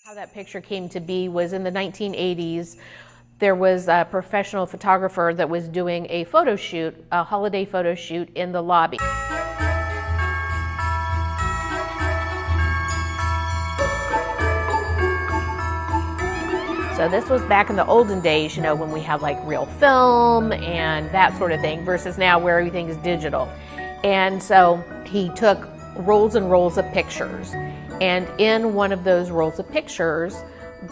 How that picture came to be was in the 1980s. There was a professional photographer that was doing a photo shoot, a holiday photo shoot in the lobby. So this was back in the olden days, you know, when we had like real film and that sort of thing, versus now where everything is digital. And so he took rolls and rolls of pictures. And in one of those rolls of pictures,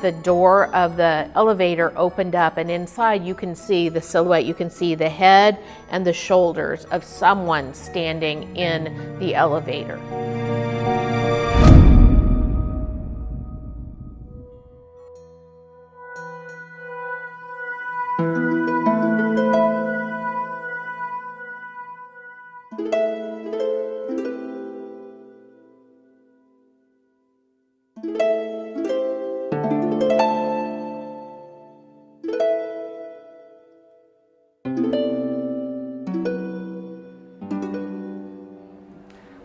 the door of the elevator opened up, and inside you can see the silhouette, you can see the head and the shoulders of someone standing in the elevator.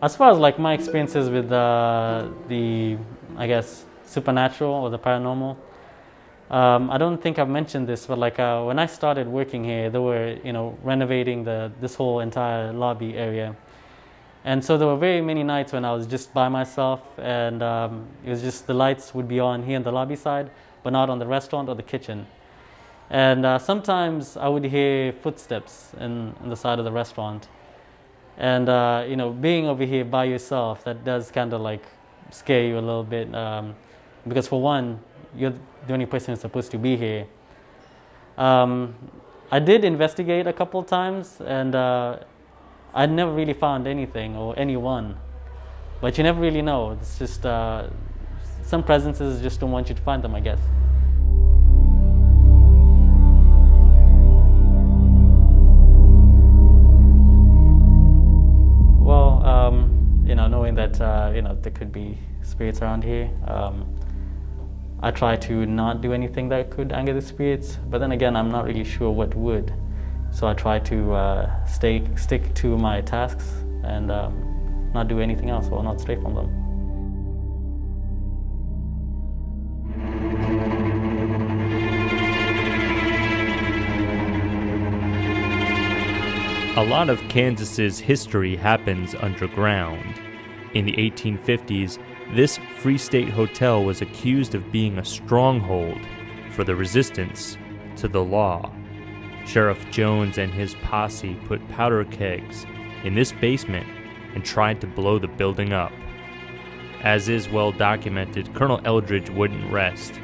As far as like my experiences with the I guess supernatural or the paranormal, I don't think I've mentioned this, but like when I started working here, they were renovating this whole entire lobby area, and so there were very many nights when I was just by myself, and it was just the lights would be on here on the lobby side, but not on the restaurant or the kitchen, and sometimes I would hear footsteps in the side of the restaurant. And being over here by yourself, that does kind of like scare you a little bit, because for one, you're the only person who's supposed to be here. I did investigate a couple times, and I never really found anything or anyone. But you never really know. It's just some presences just don't want you to find them, I guess. Knowing that there could be spirits around here, I try to not do anything that could anger the spirits. But then again, I'm not really sure what would. So I try to stick to my tasks and not do anything else or not stray from them. A lot of Kansas's history happens underground. In the 1850s, this Free State Hotel was accused of being a stronghold for the resistance to the law. Sheriff Jones and his posse put powder kegs in this basement and tried to blow the building up. As is well documented, Colonel Eldridge wouldn't rest.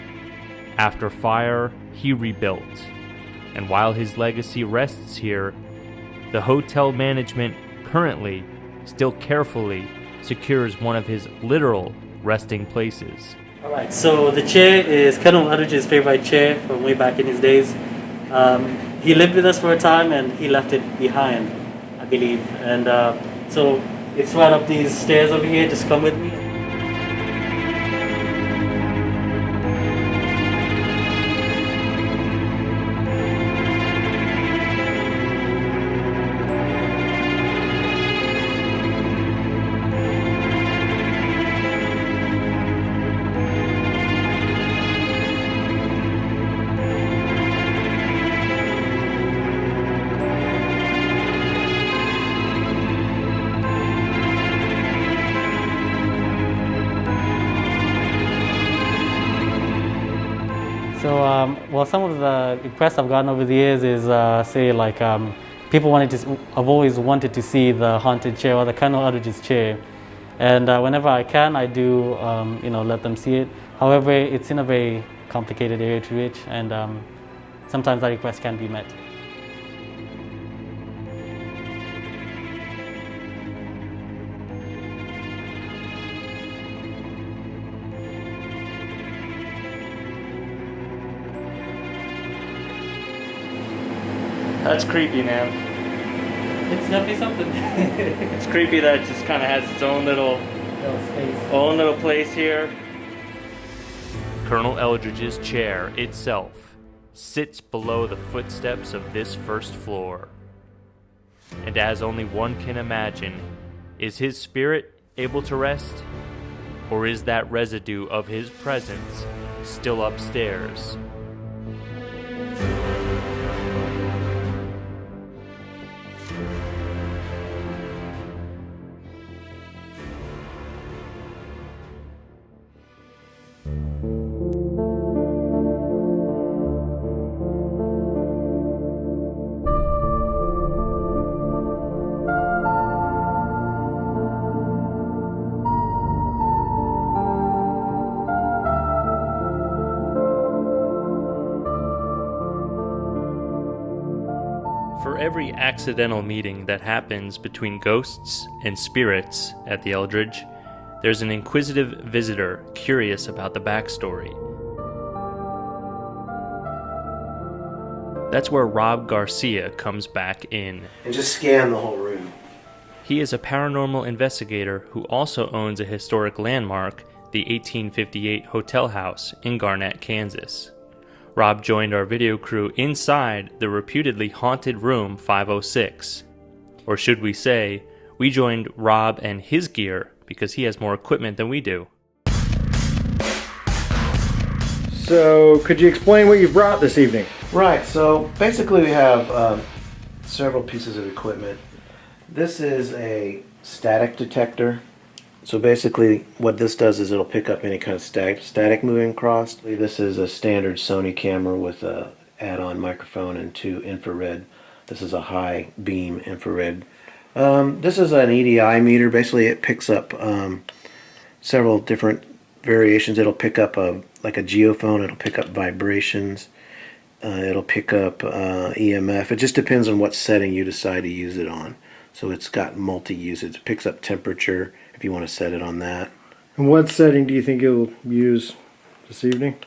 After fire, he rebuilt. And while his legacy rests here, the hotel management currently still carefully secures one of his literal resting places. All right, so the chair is Colonel Eldridge's favorite chair from way back in his days. He lived with us for a time and he left it behind, I believe. And so it's right up these stairs over here. Just come with me. So, some of the requests I've gotten over the years is, people I've always wanted to see the haunted chair or the Colonel Eldridge's chair. And whenever I can, I do, let them see it. However, it's in a very complicated area to reach, and sometimes that request can't be met. That's creepy, man. It's definitely something. It's creepy that it just kind of has its own little place here. Colonel Eldridge's chair itself sits below the footsteps of this first floor. And as only one can imagine, is his spirit able to rest? Or is that residue of his presence still upstairs? For every accidental meeting that happens between ghosts and spirits at the Eldridge, there's an inquisitive visitor curious about the backstory. That's where Rob Garcia comes back in. And just scan the whole room. He is a paranormal investigator who also owns a historic landmark, the 1858 Hotel House in Garnett, Kansas. Rob joined our video crew inside the reputedly haunted room 506. Or should we say, we joined Rob and his gear because he has more equipment than we do. So, could you explain what you've brought this evening? Right, so basically we have several pieces of equipment. This is a static detector. So basically what this does is it'll pick up any kind of static moving across. This is a standard Sony camera with a add-on microphone and 2 infrared. This is a high beam infrared. This is an EDI meter. Basically it picks up several different variations. It'll pick up like a geophone. It'll pick up vibrations. It'll pick up EMF. It just depends on what setting you decide to use it on. So it's got multi-usage. It picks up temperature if you want to set it on that. And what setting do you think you'll use this evening?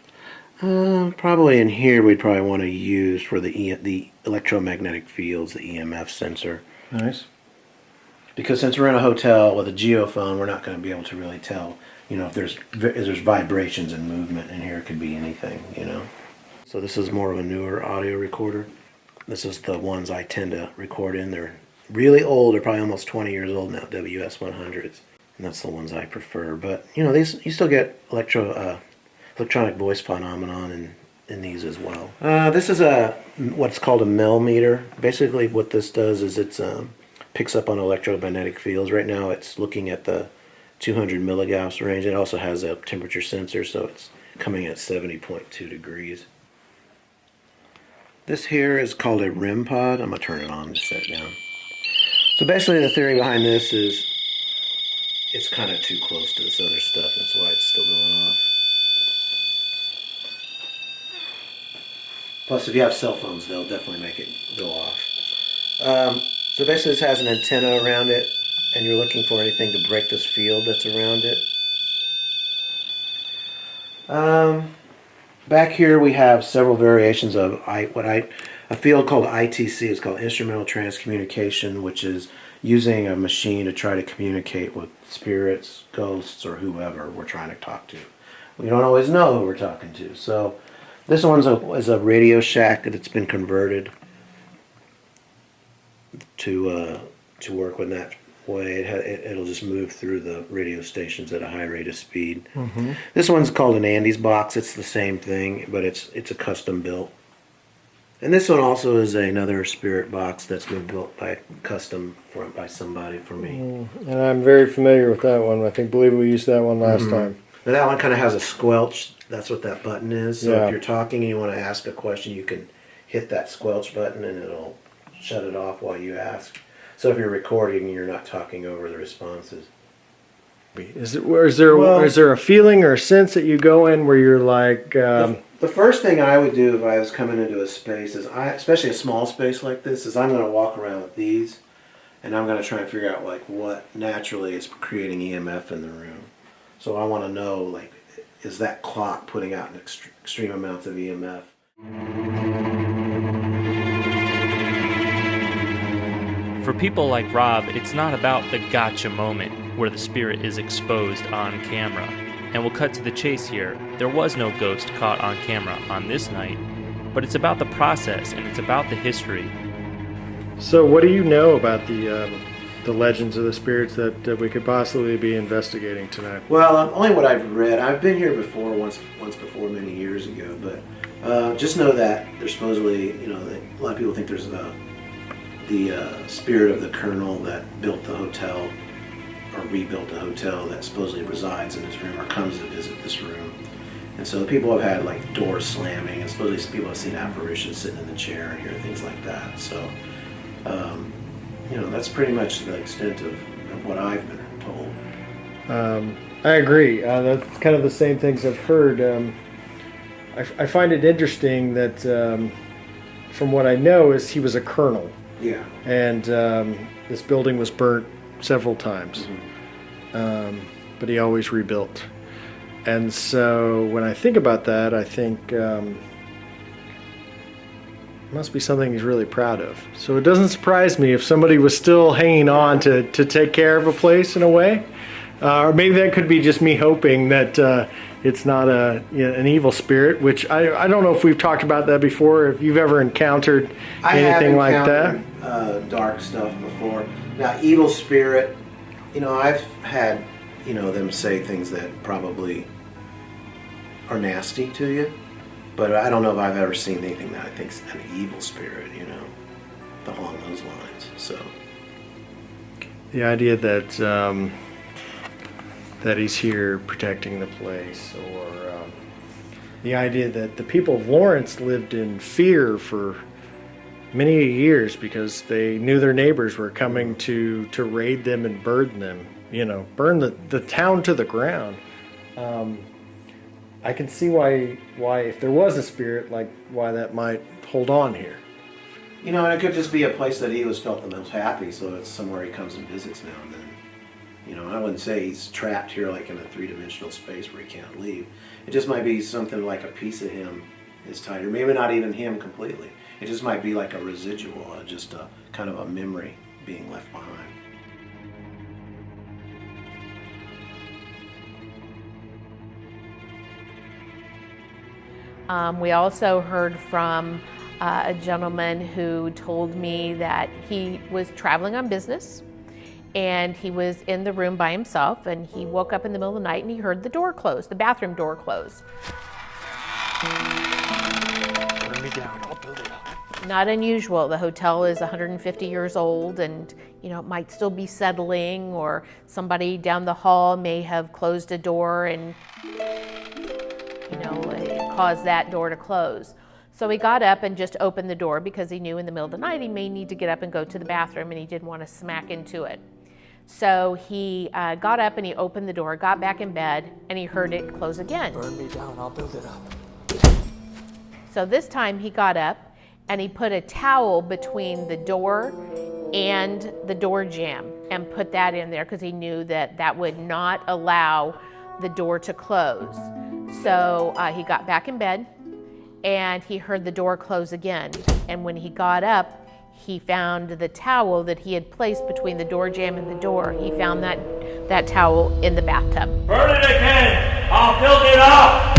Probably in here we'd probably want to use for the electromagnetic fields, the EMF sensor. Nice. Because since we're in a hotel with a geophone, we're not going to be able to really tell, if there's vibrations and movement in here. It could be anything, So this is more of a newer audio recorder. This is the ones I tend to record in. They're really old. They're probably almost 20 years old now, WS-100s. And that's the ones I prefer. But, these you still get electronic voice phenomenon in these as well. This is what's called a millimeter. Basically what this does is it picks up on electromagnetic fields. Right now it's looking at the 200 milligauss range. It also has a temperature sensor, so it's coming at 70.2 degrees. This here is called a REM pod. I'm going to turn it on and set it down. So basically the theory behind this is it's kind of too close to this other stuff. That's why it's still going off. Plus, if you have cell phones, they'll definitely make it go off. So basically this has an antenna around it, and you're looking for anything to break this field that's around it. Back here we have several variations of a field called ITC. It's called Instrumental Transcommunication, which is using a machine to try to communicate with spirits, ghosts, or whoever we're trying to talk to. We don't always know who we're talking to. So this one's is a Radio Shack that's been converted to work with that way. It'll just move through the radio stations at a high rate of speed. Mm-hmm. This one's called an Andes box. It's the same thing, but it's a custom built. And this one also is another spirit box that's been built by by somebody for me. And I'm very familiar with that one. I believe we used that one last time. Now that one kind of has a squelch. That's what that button is. So Yeah. if you're talking and you want to ask a question, you can hit that squelch button and it'll shut it off while you ask. So if you're recording, you're not talking over the responses. Is there a feeling or a sense that you go in where you're like... The first thing I would do if I was coming into a space is, especially a small space like this, is I'm going to walk around with these and I'm going to try and figure out what naturally is creating EMF in the room. So I want to know, is that clock putting out an extreme amounts of EMF? For people like Rob, it's not about the gotcha moment where the spirit is exposed on camera. And we'll cut to the chase here. There was no ghost caught on camera on this night, but it's about the process and it's about the history. So what do you know about the the legends of the spirits that we could possibly be investigating tonight? Well, only what I've read. I've been here before, once before, many years ago. But just know that there's supposedly, a lot of people think there's the spirit of the colonel that built the hotel or rebuilt the hotel that supposedly resides in this room or comes to visit this room. And so people have had like doors slamming, and supposedly people have seen apparitions sitting in the chair and hear things like that. So, that's pretty much the extent of what I've been told. I agree. That's kind of the same things I've heard. I find it interesting that from what I know is he was a colonel. Yeah. And this building was burnt several times. Mm-hmm. But he always rebuilt. And so when I think about that, I think it must be something he's really proud of. So it doesn't surprise me if somebody was still hanging on to take care of a place in a way. Or maybe that could be just me hoping that it's not an evil spirit, which I don't know if we've talked about that before, if you've ever encountered anything like that. Dark stuff before. Now, evil spirit, I've had, them say things that probably are nasty to you, but I don't know if I've ever seen anything that I think's an evil spirit, along those lines. So the idea that that he's here protecting the place, or the idea that the people of Lawrence lived in fear for many years because they knew their neighbors were coming to raid them and burn them, burn the town to the ground. I can see why if there was a spirit, like why that might hold on here. And it could just be a place that he was felt the most happy, so it's somewhere he comes and visits now and then. I wouldn't say he's trapped here like in a three-dimensional space where he can't leave. It just might be something like a piece of him is tied, or maybe not even him completely. It just might be like a residual, just a kind of a memory being left behind. We also heard from a gentleman who told me that he was traveling on business, and he was in the room by himself, and he woke up in the middle of the night and he heard the door close, the bathroom door close. Burn me down, I'll build it up. Not unusual. The hotel is 150 years old, and it might still be settling, or somebody down the hall may have closed a door and it caused that door to close. So he got up and just opened the door because he knew in the middle of the night he may need to get up and go to the bathroom, and he didn't want to smack into it. So he got up and he opened the door, got back in bed, and he heard it close again. Burn me down, I'll build it up. So this time he got up and he put a towel between the door and the door jamb and put that in there because he knew that would not allow the door to close. So he got back in bed and he heard the door close again. And when he got up, he found the towel that he had placed between the door jamb and the door. He found that towel in the bathtub. Burn it again! I'll build it up!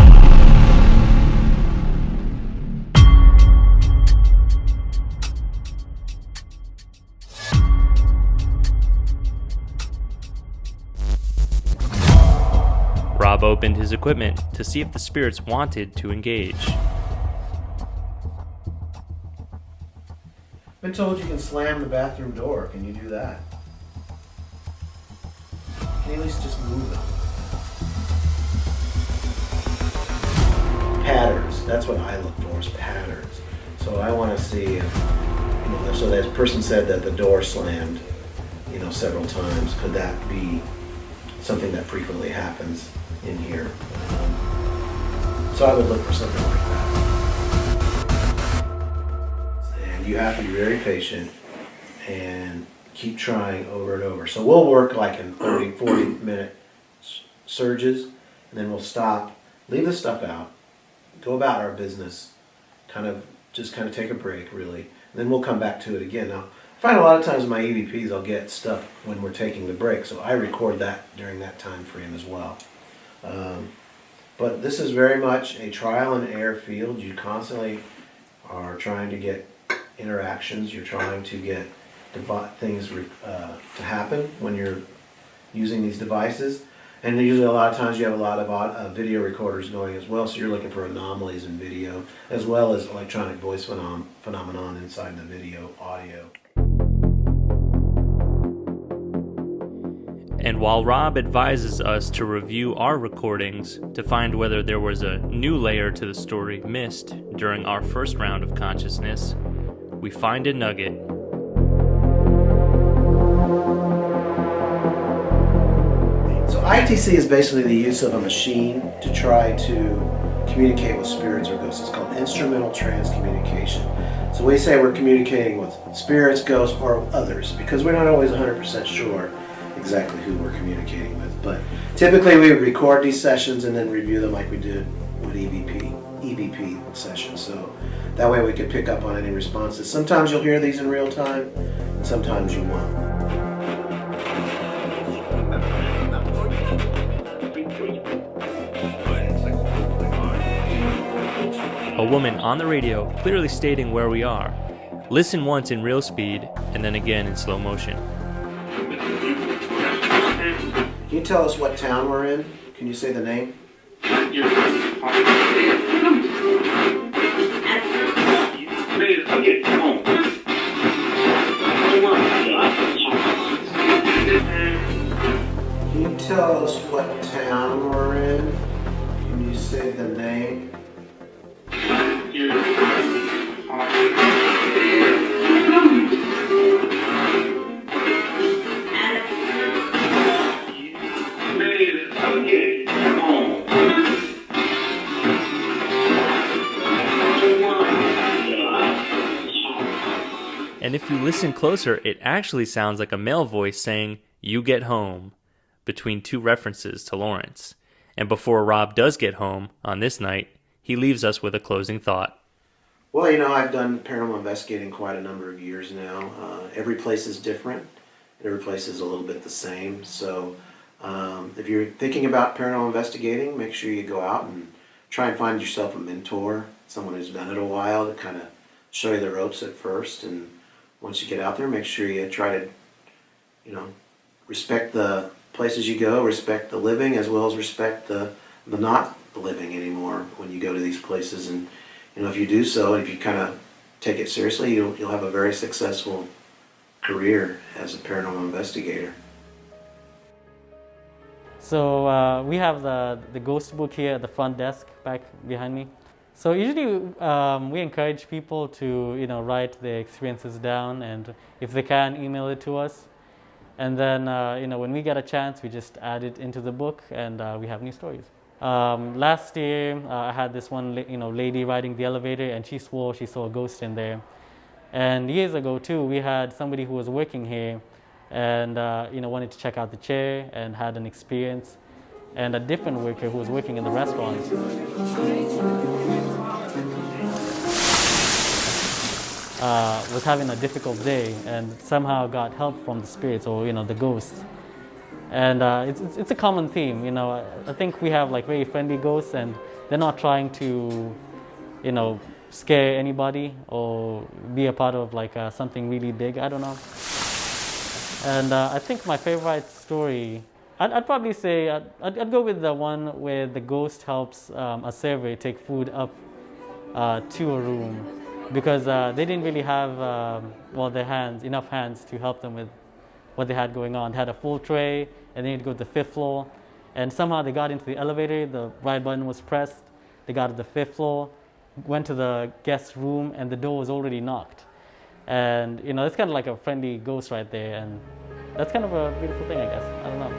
Rob opened his equipment to see if the spirits wanted to engage. Been told you can slam the bathroom door. Can you do that? Can you at least just move them? Patterns. That's what I look for, is patterns. So I want to see if, so that person said that the door slammed, several times. Could that be something that frequently happens in here? So I would look for something like that. And you have to be very patient and keep trying over and over. So we'll work like in 30, 40-minute surges, and then we'll stop, leave the stuff out, go about our business, kind of take a break, really, and then we'll come back to it again. Now, I find a lot of times in my EVPs I'll get stuff when we're taking the break, so I record that during that time frame as well. But this is very much a trial and error field. You constantly are trying to get interactions. You're trying to get things to happen when you're using these devices. And usually a lot of times you have a lot of video recorders going as well, so you're looking for anomalies in video as well as electronic voice phenomenon inside the video audio. And while Rob advises us to review our recordings to find whether there was a new layer to the story missed during our first round of consciousness, we find a nugget. So ITC is basically the use of a machine to try to communicate with spirits or ghosts. It's called instrumental trance communication. So we say we're communicating with spirits, ghosts, or others because we're not always 100% sure exactly who we're communicating with. But typically we record these sessions and then review them like we did with EVP sessions. So that way we can pick up on any responses. Sometimes you'll hear these in real time, and sometimes you won't. A woman on the radio clearly stating where we are. Listen once in real speed and then again in slow motion. Can you tell us what town we're in? Can you say the name? Can you tell us what town we're in? Can you say the name? And if you listen closer, it actually sounds like a male voice saying, "You get home," between two references to Lawrence. And before Rob does get home on this night, he leaves us with a closing thought. Well, I've done paranormal investigating quite a number of years now. Every place is different. Every place is a little bit the same. So if you're thinking about paranormal investigating, make sure you go out and try and find yourself a mentor, someone who's done it a while to kind of show you the ropes at first. And once you get out there, make sure you try to, respect the places you go, respect the living, as well as respect the not living anymore when you go to these places. And if you do so, if you kind of take it seriously, you'll have a very successful career as a paranormal investigator. So we have the ghost book here at the front desk back behind me. So usually we encourage people to write their experiences down, and if they can, email it to us. And then when we get a chance, we just add it into the book, and we have new stories. Last year, I had this one lady riding the elevator, and she swore she saw a ghost in there. And years ago too, we had somebody who was working here, and wanted to check out the chair and had an experience. And a different worker who was working in the restaurant was having a difficult day and somehow got help from the spirits or the ghosts. And it's a common theme. I think we have very friendly ghosts, and they're not trying to scare anybody or be a part of something really big. I don't know. And I think my favorite story, I'd probably say I'd go with the one where the ghost helps a server take food up to a room, because they didn't really have enough hands to help them with what they had going on. They had a full tray, and they had to go to the 5th floor, and somehow they got into the elevator. The right button was pressed. They got to the 5th floor, went to the guest room, and the door was already knocked. And it's kind of like a friendly ghost right there, and that's kind of a beautiful thing, I guess. I don't know.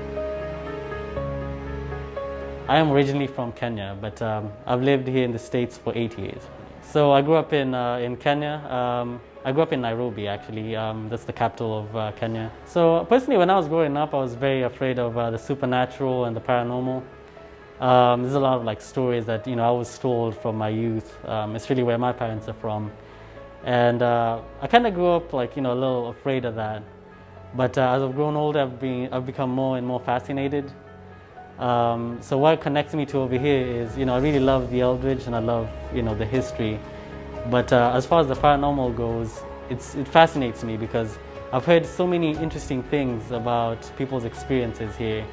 I am originally from Kenya, but I've lived here in the States for 8 years. So I grew up in Kenya. I grew up in Nairobi, actually. That's the capital of Kenya. So personally, when I was growing up, I was very afraid of the supernatural and the paranormal. There's a lot of stories that I was told from my youth. It's really where my parents are from. And I kind of grew up a little afraid of that. But as I've grown older, I've become more and more fascinated. So what connects me to over here is, I really love the Eldridge, and I love, the history. But as far as the paranormal goes, it fascinates me because I've heard so many interesting things about people's experiences here,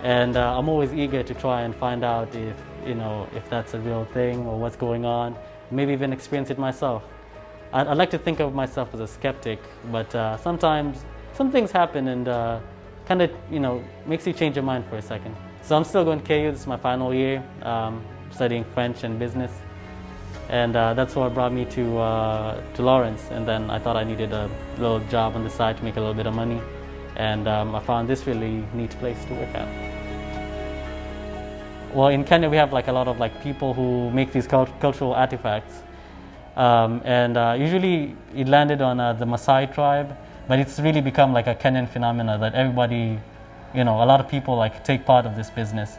and I'm always eager to try and find out if, if that's a real thing or what's going on, maybe even experience it myself. I like to think of myself as a skeptic, but sometimes some things happen and kind of, makes you change your mind for a second. So I'm still going to KU. This is my final year, studying French and business. And that's what brought me to Lawrence. And then I thought I needed a little job on the side to make a little bit of money. And I found this really neat place to work at. Well, in Kenya we have like a lot of like people who make these cultural artifacts. Usually it landed on the Maasai tribe, but it's really become like a Kenyan phenomena that everybody, a lot of people like take part of this business.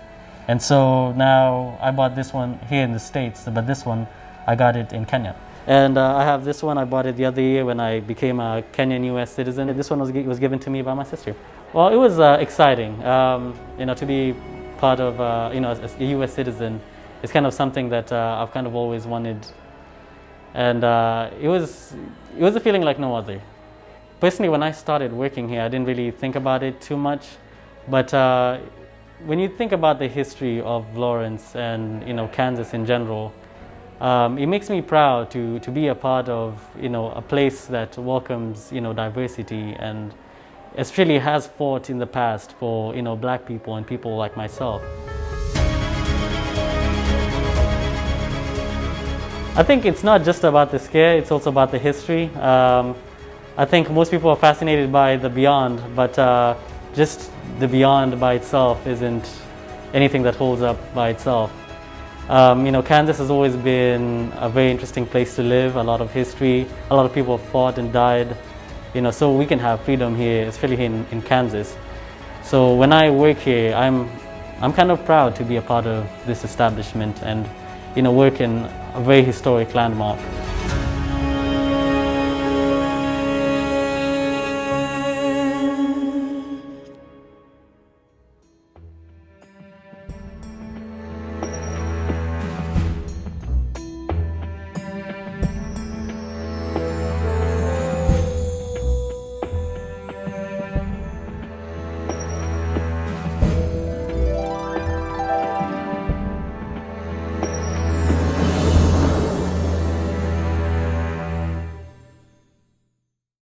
And so now I bought this one here in the States, but this one I got it in Kenya. And I have this one, I bought it the other year when I became a Kenyan US citizen. This one was given to me by my sister. Well, it was exciting, to be part of, as a US citizen. It's kind of something that I've kind of always wanted. And it was a feeling like no other. Personally, when I started working here, I didn't really think about it too much. But when you think about the history of Lawrence and Kansas in general, it makes me proud to be a part of a place that welcomes diversity and especially has fought in the past for black people and people like myself. I think it's not just about the scare, it's also about the history. I think most people are fascinated by the beyond, but just the beyond by itself isn't anything that holds up by itself. Kansas has always been a very interesting place to live, a lot of history, a lot of people have fought and died, so we can have freedom here, especially here in Kansas. So when I work here, I'm kind of proud to be a part of this establishment and work in a very historic landmark.